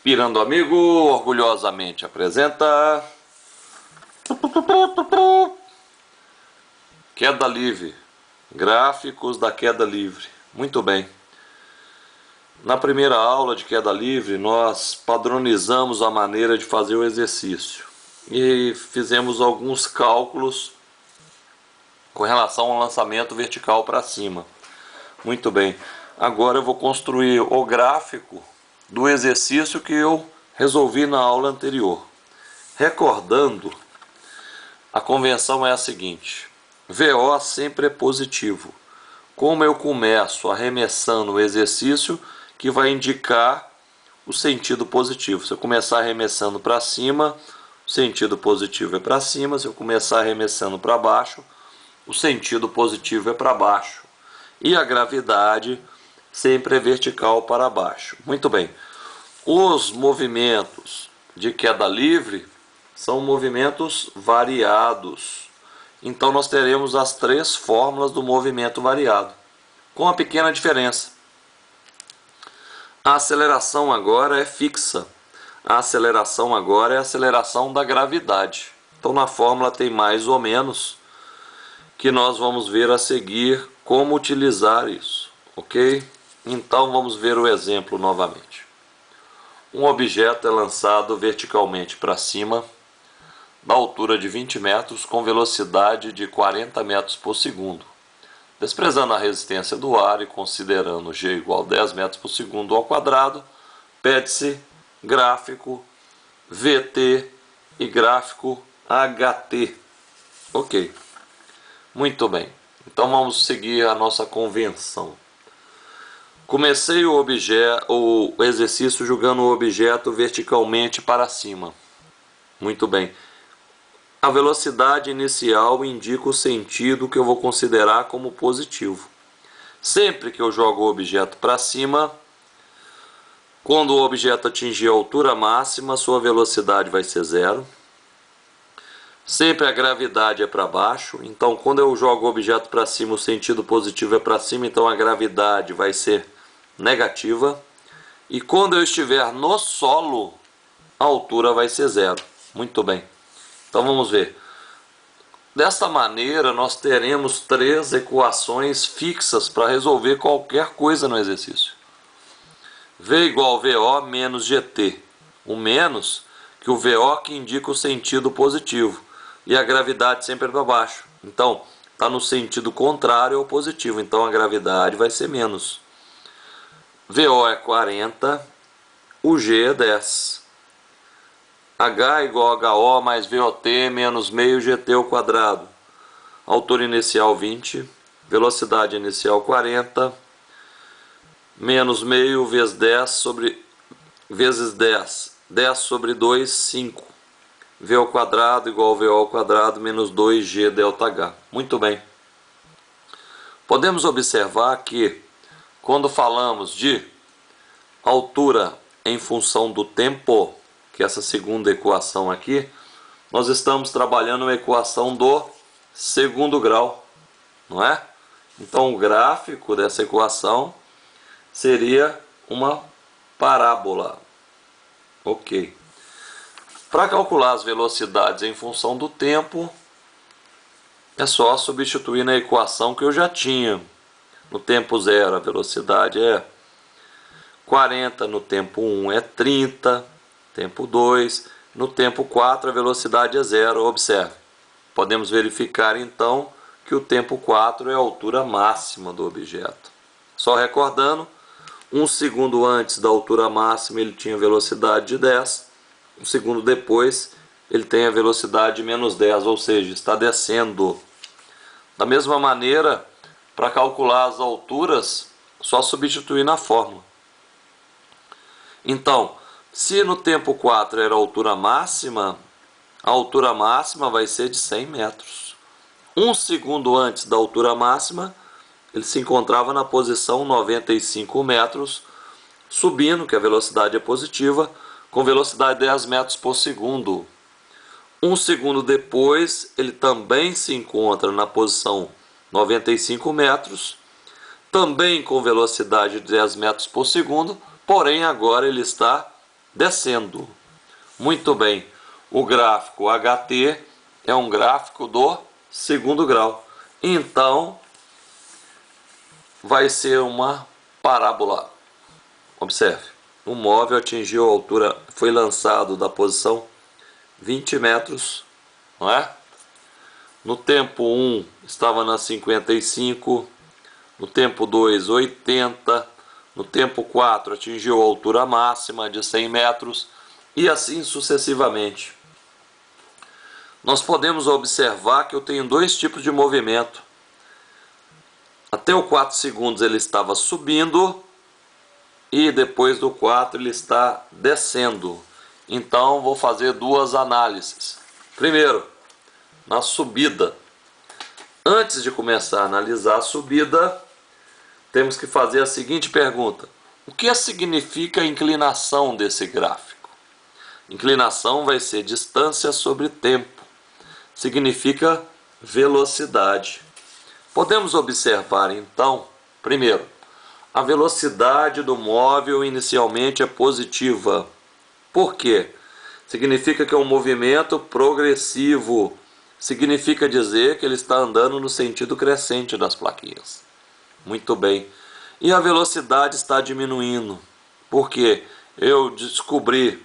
Pirando Amigo orgulhosamente apresenta Queda Livre, gráficos da queda livre. Muito bem. Na primeira aula de queda livre, nós padronizamos a maneira de fazer o exercício e fizemos alguns cálculos com relação ao lançamento vertical para cima. Muito bem. Agora eu vou construir o gráfico do exercício que eu resolvi na aula anterior. Recordando, a convenção é a seguinte: VO sempre é positivo. Como eu começo arremessando o exercício, que vai indicar o sentido positivo. Se eu começar arremessando para cima, o sentido positivo é para cima. Se eu começar arremessando para baixo, o sentido positivo é para baixo. E a gravidade sempre é vertical para baixo. Muito bem. Os movimentos de queda livre são movimentos variados. Então nós teremos as três fórmulas do movimento variado, com uma pequena diferença. A aceleração agora é fixa. A aceleração agora é a aceleração da gravidade. Então na fórmula tem mais ou menos, que nós vamos ver a seguir como utilizar isso, ok? Então vamos ver o exemplo novamente. Um objeto é lançado verticalmente para cima, da altura de 20 metros, com velocidade de 40 metros por segundo. Desprezando a resistência do ar e considerando g igual a 10 metros por segundo ao quadrado, pede-se gráfico VT e gráfico HT. Ok. Muito bem. Então vamos seguir a nossa convenção. Comecei o exercício jogando o objeto verticalmente para cima. Muito bem. A velocidade inicial indica o sentido que eu vou considerar como positivo. Sempre que eu jogo o objeto para cima, quando o objeto atingir a altura máxima, sua velocidade vai ser zero. Sempre a gravidade é para baixo, então quando eu jogo o objeto para cima, o sentido positivo é para cima, então a gravidade vai ser negativa. E quando eu estiver no solo, a altura vai ser zero. Muito bem. Então vamos ver. Desta maneira, nós teremos três equações fixas para resolver qualquer coisa no exercício. V igual a VO menos GT. O menos, que o VO que indica o sentido positivo. E a gravidade sempre é para baixo. Então, está no sentido contrário ao positivo. Então, a gravidade vai ser menos. VO é 40, o G é 10. H igual a HO mais VOT menos meio GT ao quadrado. Altura inicial 20, velocidade inicial 40, menos meio vezes 10, 10 sobre 2, 5. V ao quadrado igual a VO ao quadrado menos 2G delta H. Muito bem. Podemos observar que, quando falamos de altura em função do tempo, que é essa segunda equação aqui, nós estamos trabalhando uma equação do segundo grau, não é? Então o gráfico dessa equação seria uma parábola. Ok. Para calcular as velocidades em função do tempo, é só substituir na equação que eu já tinha. No tempo 0 a velocidade é 40, no tempo 1 é 30, tempo 2, no tempo 4 a velocidade é 0. Observe, podemos verificar então que o tempo 4 é a altura máxima do objeto. Só recordando, 1 segundo antes da altura máxima ele tinha velocidade de 10, 1 segundo depois ele tem a velocidade de menos 10, ou seja, está descendo. Da mesma maneira, para calcular as alturas, só substituir na fórmula. Então, se no tempo 4 era a altura máxima vai ser de 100 metros. 1 segundo antes da altura máxima, ele se encontrava na posição 95 metros, subindo, que a velocidade é positiva, com velocidade de 10 metros por segundo. 1 segundo depois, ele também se encontra na posição 95 metros, também com velocidade de 10 metros por segundo, porém agora ele está descendo. Muito bem, o gráfico HT é um gráfico do segundo grau. Então, vai ser uma parábola. Observe, o móvel atingiu a altura, foi lançado da posição 20 metros, não é? No tempo 1 estava na 55, no tempo 2, 80, no tempo 4 atingiu a altura máxima de 100 metros e assim sucessivamente. Nós podemos observar que eu tenho dois tipos de movimento. Até o 4 segundos ele estava subindo e depois do 4 ele está descendo. Então vou fazer duas análises. Primeiro, na subida. Antes de começar a analisar a subida, temos que fazer a seguinte pergunta: o que significa a inclinação desse gráfico? Inclinação vai ser distância sobre tempo. Significa velocidade. Podemos observar então, primeiro, a velocidade do móvel inicialmente é positiva. Por quê? Significa que é um movimento progressivo. Significa dizer que ele está andando no sentido crescente das plaquinhas. Muito bem. E a velocidade está diminuindo. Por quê? Eu descobri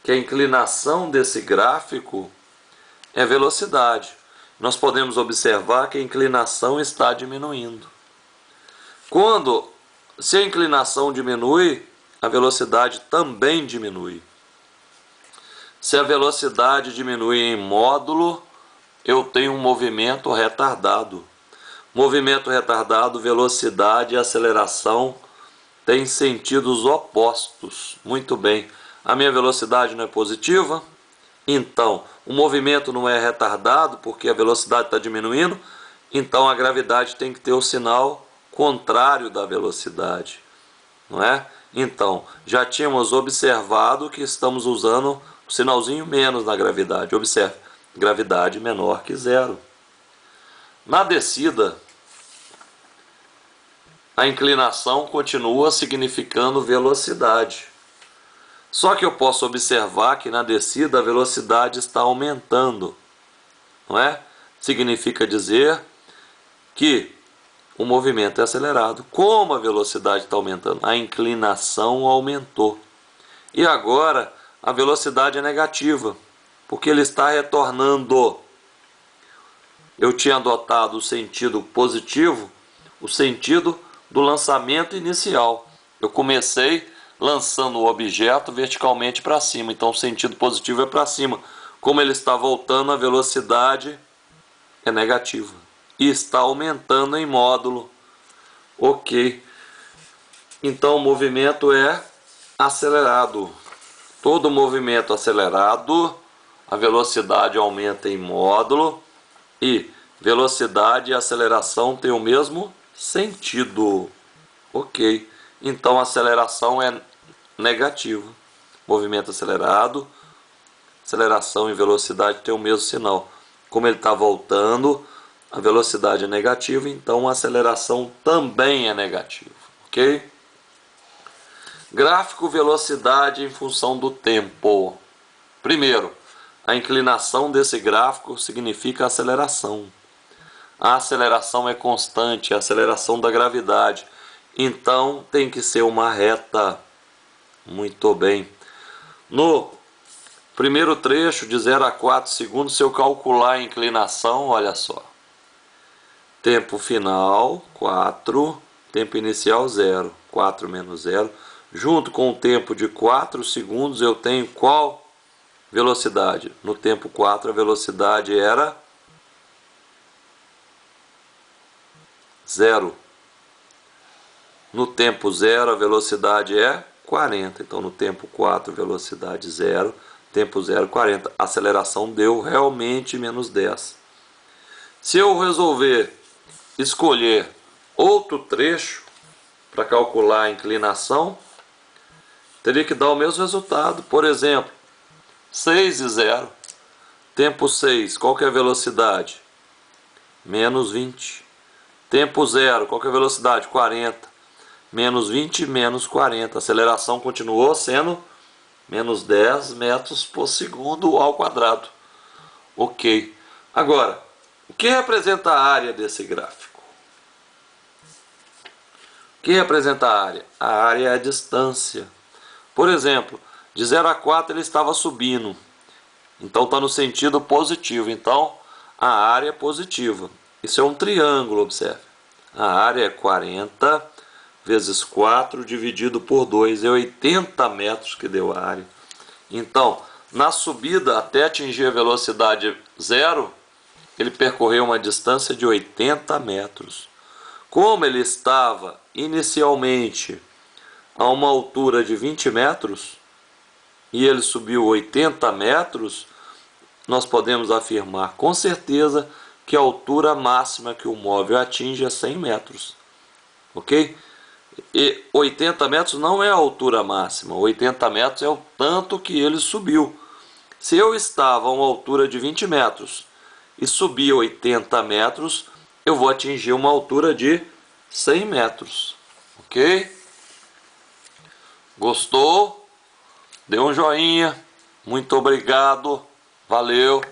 que a inclinação desse gráfico é velocidade. Nós podemos observar que a inclinação está diminuindo. Se a inclinação diminui, a velocidade também diminui. Se a velocidade diminui em módulo, eu tenho um movimento retardado. Movimento retardado, velocidade e aceleração têm sentidos opostos. Muito bem. A minha velocidade não é positiva? Então, o movimento não é retardado porque a velocidade está diminuindo. Então, a gravidade tem que ter o sinal contrário da velocidade, não é? Então, já tínhamos observado que estamos usando o sinalzinho menos na gravidade. Observe, gravidade menor que zero. Na descida, a inclinação continua significando velocidade. Só que eu posso observar que na descida a velocidade está aumentando, não é? Significa dizer que o movimento é acelerado. Como a velocidade está aumentando? A inclinação aumentou. E agora a velocidade é negativa, porque ele está retornando. Eu tinha adotado o sentido positivo, o sentido do lançamento inicial. Eu comecei lançando o objeto verticalmente para cima, então o sentido positivo é para cima. Como ele está voltando, a velocidade é negativa e está aumentando em módulo. Ok. Então o movimento é acelerado. Todo movimento acelerado, a velocidade aumenta em módulo e velocidade e aceleração têm o mesmo sentido. Ok. Então a aceleração é negativa. Movimento acelerado, aceleração e velocidade têm o mesmo sinal. Como ele está voltando, a velocidade é negativa, então a aceleração também é negativa. Ok? Gráfico velocidade em função do tempo. Primeiro, a inclinação desse gráfico significa aceleração. A aceleração é constante, a aceleração da gravidade. Então tem que ser uma reta. Muito bem. No primeiro trecho, de 0 a 4 segundos, se eu calcular a inclinação, olha só. Tempo final, 4. Tempo inicial, 0. 4 menos 0. Junto com o tempo de 4 segundos, eu tenho qual velocidade? No tempo 4, a velocidade era 0. No tempo 0, a velocidade é 40. Então, no tempo 4, velocidade 0. Tempo 0, 40. A aceleração deu realmente menos 10. Se eu resolver escolher outro trecho para calcular a inclinação, teria que dar o mesmo resultado. Por exemplo, 6 e 0. Tempo 6, qual que é a velocidade? Menos 20. Tempo 0, qual que é a velocidade? 40. Menos 20 menos 40. A aceleração continuou sendo Menos 10 metros por segundo ao quadrado. Ok. Agora, o que representa a área desse gráfico? O que representa a área? A área é a distância. Por exemplo, de 0 a 4 ele estava subindo. Então está no sentido positivo. Então a área é positiva. Isso é um triângulo, observe. A área é 40 vezes 4 dividido por 2. É 80 metros que deu a área. Então, na subida até atingir a velocidade zero, ele percorreu uma distância de 80 metros. Como ele estava inicialmente a uma altura de 20 metros e ele subiu 80 metros, nós podemos afirmar com certeza que a altura máxima que o móvel atinge é 100 metros. Ok? E 80 metros não é a altura máxima, 80 metros é o tanto que ele subiu. Se eu estava a uma altura de 20 metros e subi 80 metros, eu vou atingir uma altura de 100 metros. Ok? Gostou? Dê um joinha. Muito obrigado. Valeu.